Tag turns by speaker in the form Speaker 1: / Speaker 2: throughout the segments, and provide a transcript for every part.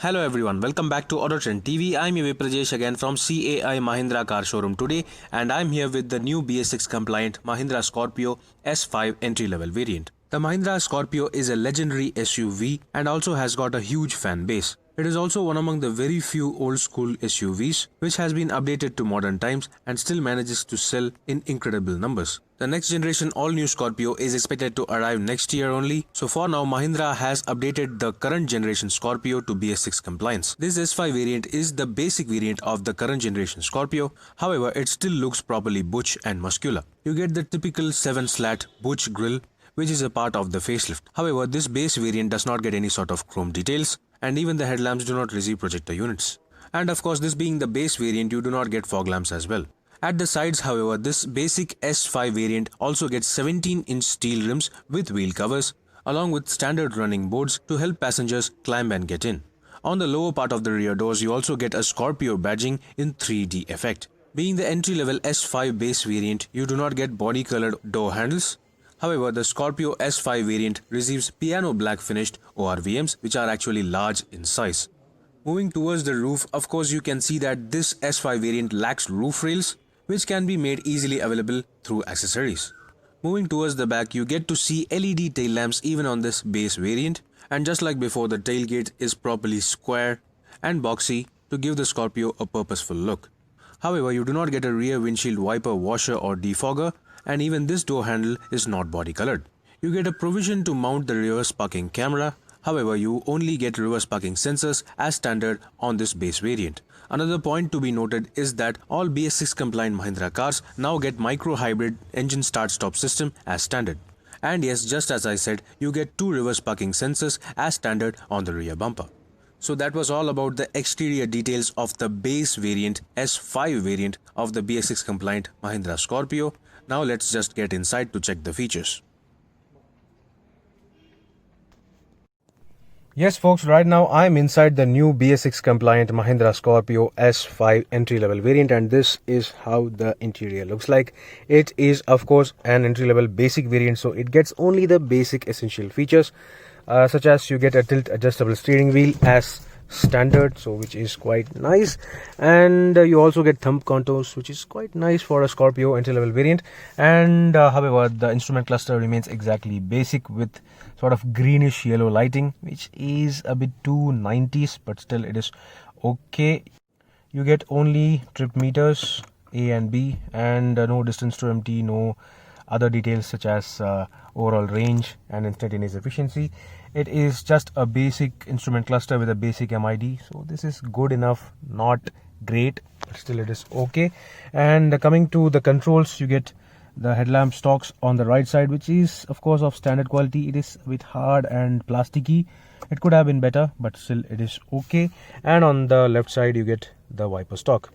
Speaker 1: Hello everyone, welcome back to Autotrend TV. I'm your Prajesh again from CAI Mahindra Car Showroom today, and I'm here with the new BS6 compliant Mahindra Scorpio S5 entry level variant. The Mahindra Scorpio is a legendary SUV and also has got a huge fan base. It is also one among the very few old school SUVs which has been updated to modern times and still manages to sell in incredible numbers. The next generation all-new Scorpio is expected to arrive next year only, so for now Mahindra has updated the current generation Scorpio to BS6 compliance. This S5 variant is the basic variant of the current generation Scorpio, however it still looks properly butch and muscular. You get the typical 7-slat butch grille which is a part of the facelift. However, this base variant does not get any sort of chrome details, and even the headlamps do not receive projector units. And of course, this being the base variant, you do not get fog lamps as well. At the sides, however, this basic S5 variant also gets 17-inch steel rims with wheel covers, along with standard running boards to help passengers climb and get in. On the lower part of the rear doors, you also get a Scorpio badging in 3D effect. Being the entry-level S5 base variant, you do not get body-colored door handles. However, the Scorpio S5 variant receives piano black finished ORVMs which are actually large in size. Moving towards the roof, of course you can see that this S5 variant lacks roof rails which can be made easily available through accessories. Moving towards the back, you get to see LED tail lamps even on this base variant, and just like before, the tailgate is properly square and boxy to give the Scorpio a purposeful look. However, you do not get a rear windshield wiper washer or defogger, and even this door handle is not body colored. You get a provision to mount the reverse parking camera, however you only get reverse parking sensors as standard on this base variant. Another point to be noted is that all BS6 compliant Mahindra cars now get micro hybrid engine start stop system as standard. And yes, just as I said, you get 2 reverse parking sensors as standard on the rear bumper. So that was all about the exterior details of the base variant S5 variant of the BS6 compliant Mahindra Scorpio. Now let's just get inside to check the features. Yes folks, right now I'm inside the new BS6 compliant Mahindra Scorpio S5 entry level variant, and this is how the interior looks like. It is of course an entry level basic variant, so it gets only the basic essential features such as you get a tilt adjustable steering wheel as standard, so which is quite nice, and you also get thumb contours which is quite nice for a Scorpio entry level variant. And however, the instrument cluster remains exactly basic with sort of greenish yellow lighting, which is a bit too 90s, but still it is okay. You get only trip meters A and B, and no distance to empty, no other details such as overall range and instantaneous efficiency. It is just a basic instrument cluster with a basic MID, so this is good enough, not great, but still it is okay. And coming to the controls, you get the headlamp stalks on the right side, which is of course of standard quality. It is a bit hard and plasticky. It could have been better, but still it is okay. And on the left side you get the wiper stalk.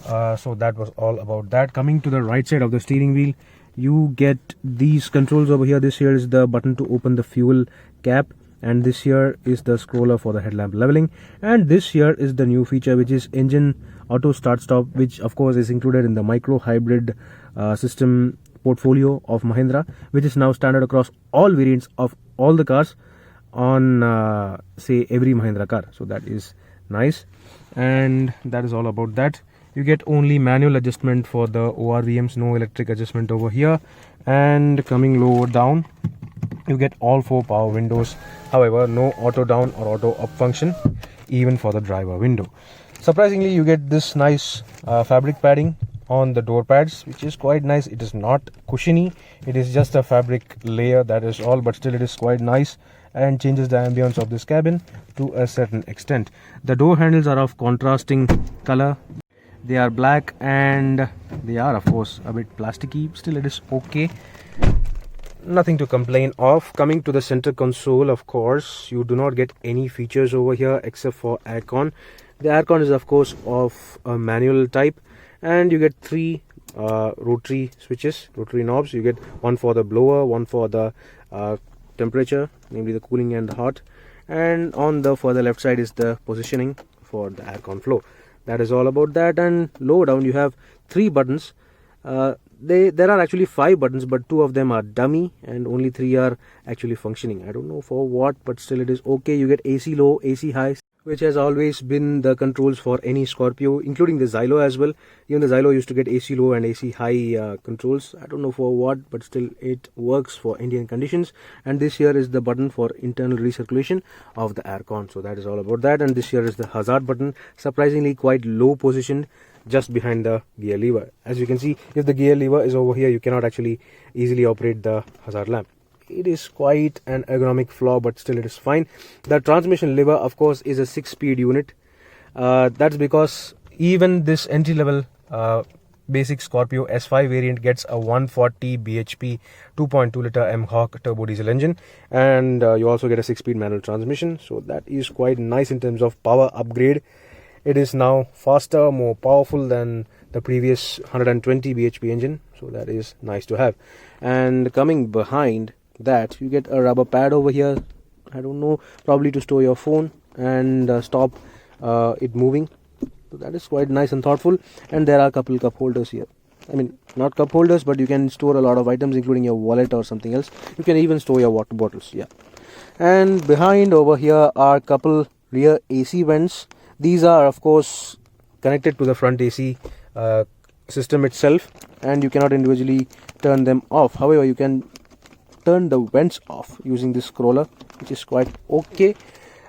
Speaker 1: So that was all about that. Coming to the right side of the steering wheel, you get these controls over here. This here is the button to open the fuel cap, and this here is the scroller for the headlamp leveling, and this here is the new feature which is engine auto start stop, which of course is included in the micro hybrid system portfolio of Mahindra, which is now standard across all variants of all the cars on say every Mahindra car. So that is nice, and that is all about that. You get only manual adjustment for the ORVMs, no electric adjustment over here. And coming lower down, you get all 4 power windows, however no auto down or auto up function even for the driver window. Surprisingly, you get this nice fabric padding on the door pads, which is quite nice. It is not cushiony, it is just a fabric layer, that is all, but still it is quite nice and changes the ambience of this cabin to a certain extent. The door handles are of contrasting color. They are black and they are of course a bit plasticky, still it is okay, nothing to complain of. Coming to the center console, of course you do not get any features over here except for aircon. The aircon is of course of a manual type, and you get 3 rotary switches, rotary knobs. You get one for the blower, one for the temperature, namely the cooling and the hot, and on the further left side is the positioning for the aircon flow. That is all about that. And lower down you have 3 buttons. There are actually 5 buttons, but 2 of them are dummy and only 3 are actually functioning. I don't know for what, but still it is okay. You get AC low, AC high, which has always been the controls for any Scorpio, including the Xylo as well. Even the Xylo used to get AC low and AC high controls. I don't know for what, but still it works for Indian conditions. And this here is the button for internal recirculation of the aircon. So that is all about that. And this here is the hazard button, surprisingly quite low positioned, just behind the gear lever. As you can see, if the gear lever is over here, you cannot actually easily operate the hazard lamp. It is quite an ergonomic flaw, but still it is fine. The transmission lever, of course, is a 6-speed unit. That's because even this entry-level basic Scorpio S5 variant gets a 140 bhp 2.2 liter M-Hawk turbo diesel engine, and you also get a 6-speed manual transmission. So that is quite nice in terms of power upgrade. It is now faster, more powerful than the previous 120 bhp engine. So that is nice to have. And coming behind that, you get a rubber pad over here. I don't know, probably to store your phone and stop it moving. So that is quite nice and thoughtful. And there are a couple cup holders here. I mean, not cup holders, but you can store a lot of items, including your wallet or something else. You can even store your water bottles. Yeah. And behind over here are a couple rear AC vents. These are, of course, connected to the front AC system itself, and you cannot individually turn them off. However, you can turn the vents off using this scroller, which is quite okay.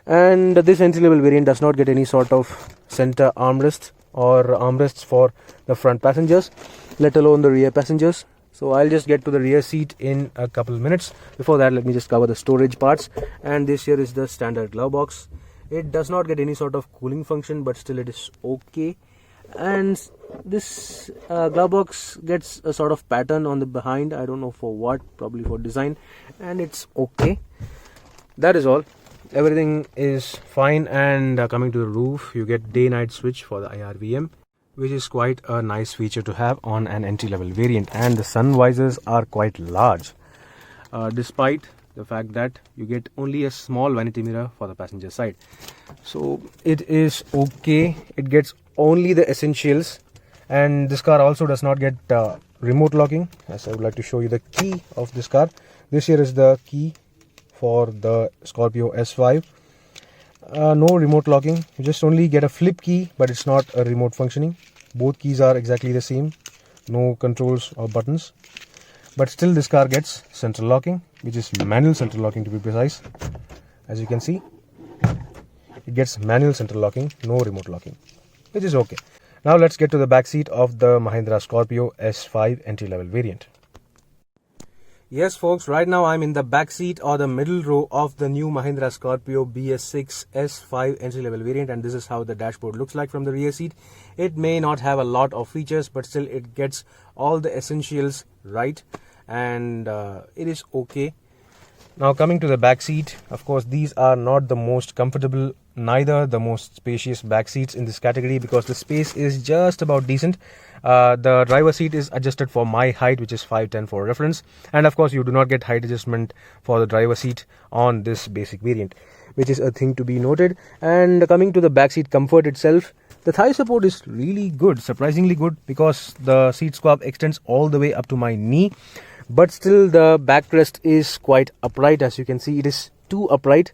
Speaker 1: And this entry-level variant does not get any sort of center armrest or armrests for the front passengers, let alone the rear passengers. So I'll just get to the rear seat in a couple minutes. Before that, let me just cover the storage parts. And this here is the standard glove box. It does not get any sort of cooling function, but still it is okay. And this glove box gets a sort of pattern on the behind. I don't know for what, probably for design, and it's okay. That is all. Everything is fine. And coming to the roof, you get day-night switch for the IRVM, which is quite a nice feature to have on an entry-level variant. And the sun visors are quite large, despite the fact that you get only a small vanity mirror for the passenger side. So it is okay. It gets only the essentials, and this car also does not get remote locking, as I would like to show you the key of this car. This here is the key for the Scorpio S5. No remote locking. You just only get a flip key, but it's not a remote functioning. Both keys are exactly the same. No controls or buttons, but still this car gets central locking, which is manual central locking to be precise. As you can see, it gets manual central locking, no remote locking, which is okay. Now let's get to the back seat of the Mahindra Scorpio S5 entry-level variant. Yes folks, right now I'm in the back seat or the middle row of the new Mahindra Scorpio BS6 S5 entry-level variant, and this is how the dashboard looks like from the rear seat. It may not have a lot of features, but still it gets all the essentials right, and it is okay. Now coming to the back seat, of course these are not the most comfortable, neither the most spacious back seats in this category, because the space is just about decent. The driver seat is adjusted for my height, which is 5'10" for reference, and of course you do not get height adjustment for the driver seat on this basic variant, which is a thing to be noted. And coming to the back seat comfort itself, the thigh support is really good, surprisingly good, because the seat squab extends all the way up to my knee. But still the backrest is quite upright. As you can see, it is too upright.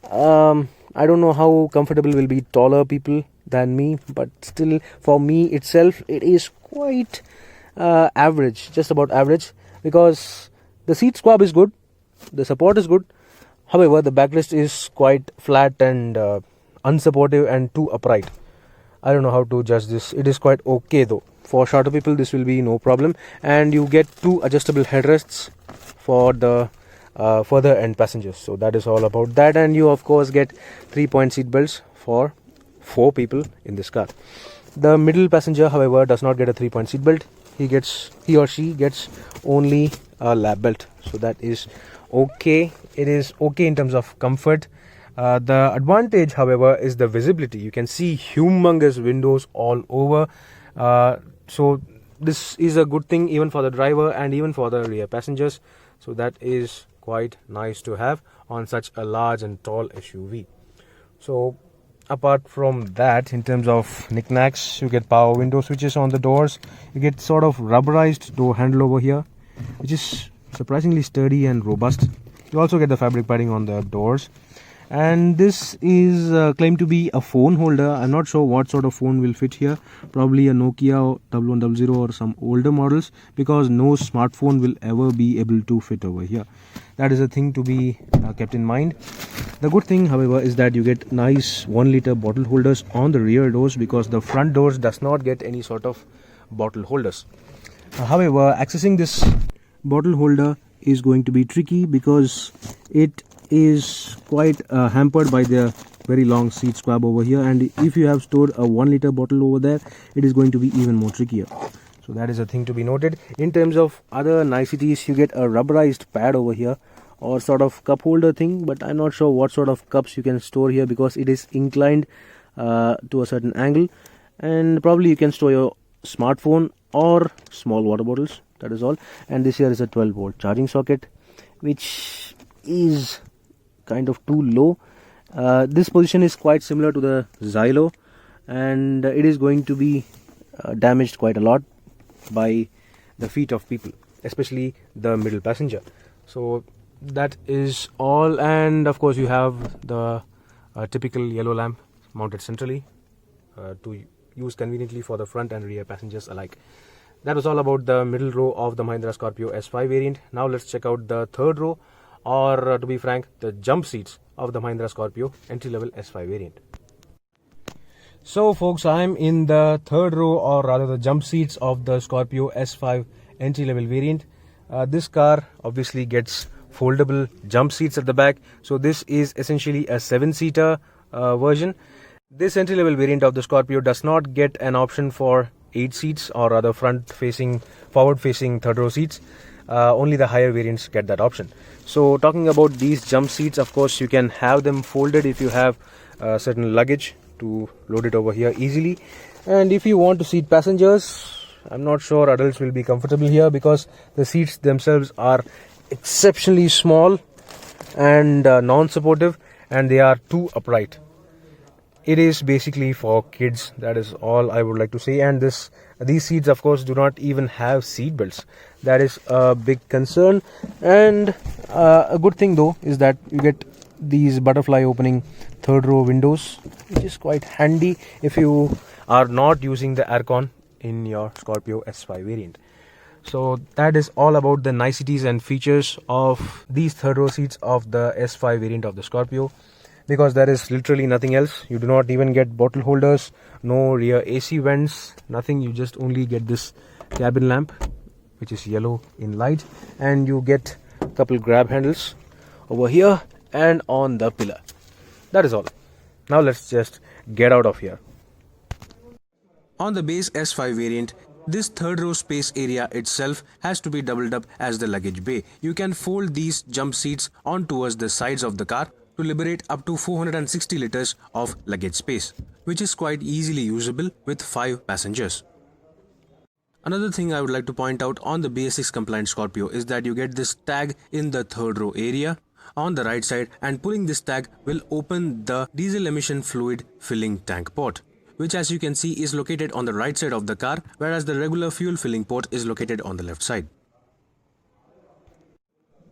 Speaker 1: I don't know how comfortable will be taller people than me, but still for me itself it is quite average, just about average, because the seat squab is good, the support is good. However, the backrest is quite flat and unsupportive and too upright. I don't know how to judge this. It is quite okay though. For shorter people this will be no problem. And you get 2 adjustable headrests for the further end passengers. So that is all about that. And you of course get 3-point seat belts for 4 people in this car. The middle passenger, however, does not get a 3-point seat belt. He or she gets only a lap belt. So that is okay. It is okay in terms of comfort. The advantage, however, is the visibility. You can see humongous windows all over. So this is a good thing even for the driver and even for the rear passengers. So that is quite nice to have on such a large and tall SUV. So apart from that, in terms of knickknacks, you get power window switches on the doors. You get sort of rubberized door handle over here, which is surprisingly sturdy and robust. You also get the fabric padding on the doors. And this is claimed to be a phone holder. I'm not sure what sort of phone will fit here. Probably a Nokia 1100 or some older models, because no smartphone will ever be able to fit over here. That is a thing to be kept in mind. The good thing, however, is that you get nice 1 liter bottle holders on the rear doors, because the front doors does not get any sort of bottle holders. However, accessing this bottle holder is going to be tricky, because it is quite hampered by the very long seat squab over here, and if you have stored a 1 liter bottle over there, it is going to be even more trickier. So that is a thing to be noted. In terms of other niceties, you get a rubberized pad over here, or sort of cup holder thing, but I'm not sure what sort of cups you can store here, because it is inclined to a certain angle, and probably you can store your smartphone or small water bottles. That is all. And this here is a 12-volt charging socket, which is kind of too low. This position is quite similar to the Xylo, and it is going to be damaged quite a lot by the feet of people, especially the middle passenger. So that is all. And of course you have the typical yellow lamp mounted centrally to use conveniently for the front and rear passengers alike. That was all about the middle row of the Mahindra Scorpio S5 variant. Now let's check out the third row, or to be frank, the jump seats of the Mahindra Scorpio entry-level S5 variant. So folks, I'm in the third row, or rather the jump seats of the Scorpio S5 entry-level variant. This car obviously gets foldable jump seats at the back. So this is essentially a 7-seater version. This entry-level variant of the Scorpio does not get an option for 8 seats, or rather forward-facing third row seats. Only the higher variants get that option. So talking about these jump seats, of course you can have them folded if you have certain luggage to load it over here easily. And if you want to seat passengers, I'm not sure adults will be comfortable here, because the seats themselves are exceptionally small and non-supportive, and they are too upright. It is basically for kids. That is all I would like to say. And these seats, of course, do not even have seat belts. That is a big concern. And a good thing though is that you get these butterfly opening third row windows, which is quite handy if you are not using the aircon in your Scorpio S5 variant. So that is all about the niceties and features of these third row seats of the S5 variant of the Scorpio, because there is literally nothing else. You do not even get bottle holders, no rear AC vents, nothing. You just only get this cabin lamp, which is yellow in light, and you get a couple grab handles over here and on the pillar. That is all. Now let's just get out of here.
Speaker 2: On the base S5 variant, this third row space area itself has to be doubled up as the luggage bay. You can fold these jump seats on towards the sides of the car to liberate up to 460 liters of luggage space, which is quite easily usable with 5 passengers. Another thing I would like to point out on the BS6 compliant Scorpio is that you get this tag in the third row area on the right side, and pulling this tag will open the diesel emission fluid filling tank port, which as you can see is located on the right side of the car, whereas the regular fuel filling port is located on the left side.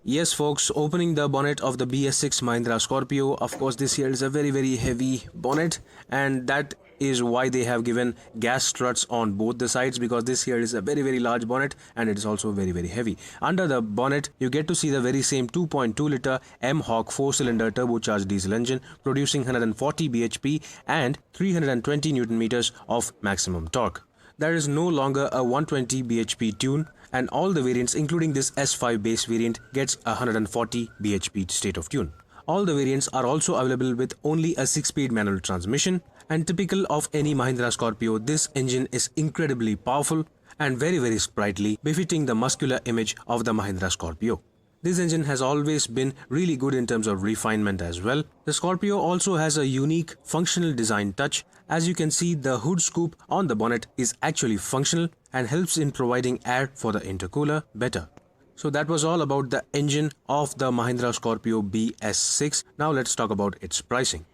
Speaker 2: Yes folks, opening the bonnet of the BS6 Mahindra Scorpio, of course this here is a very heavy bonnet, and that is why they have given gas struts on both the sides, because this here is a very large bonnet and it is also very heavy. Under the bonnet you get to see the very same 2.2 liter M-Hawk 4-cylinder turbocharged diesel engine producing 140 bhp and 320 Newton meters of maximum torque. There is no longer a 120 bhp tune, and all the variants including this S5 base variant gets a 140 bhp state of tune. All the variants are also available with only a 6-speed manual transmission, and typical of any Mahindra Scorpio, this engine is incredibly powerful and very sprightly, befitting the muscular image of the Mahindra Scorpio. This engine has always been really good in terms of refinement as well. The Scorpio also has a unique functional design touch. As you can see, the hood scoop on the bonnet is actually functional and helps in providing air for the intercooler better. So that was all about the engine of the Mahindra Scorpio BS6. Now let's talk about its pricing.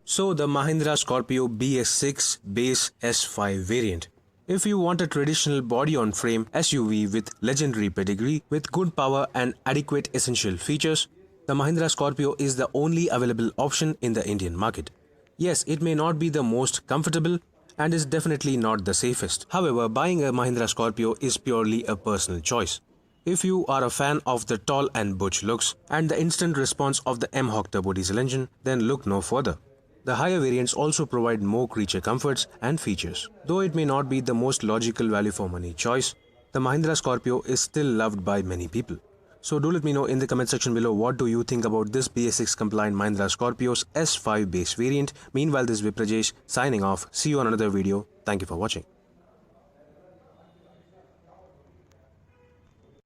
Speaker 2: So the Mahindra Scorpio BS6 base S5 variant. If you want a traditional body-on-frame SUV with legendary pedigree, with good power and adequate essential features, the Mahindra Scorpio is the only available option in the Indian market. Yes, it may not be the most comfortable and is definitely not the safest. However, buying a Mahindra Scorpio is purely a personal choice. If you are a fan of the tall and butch looks and the instant response of the M-Hawk turbo diesel engine, then look no further. The higher variants also provide more creature comforts and features. Though it may not be the most logical value for money choice, the Mahindra Scorpio is still loved by many people. So do let me know in the comment section below what do you think about this BS6 compliant Mahindra Scorpio's S5 base variant. Meanwhile, this is Viprajesh signing off. See you on another video. Thank you for watching.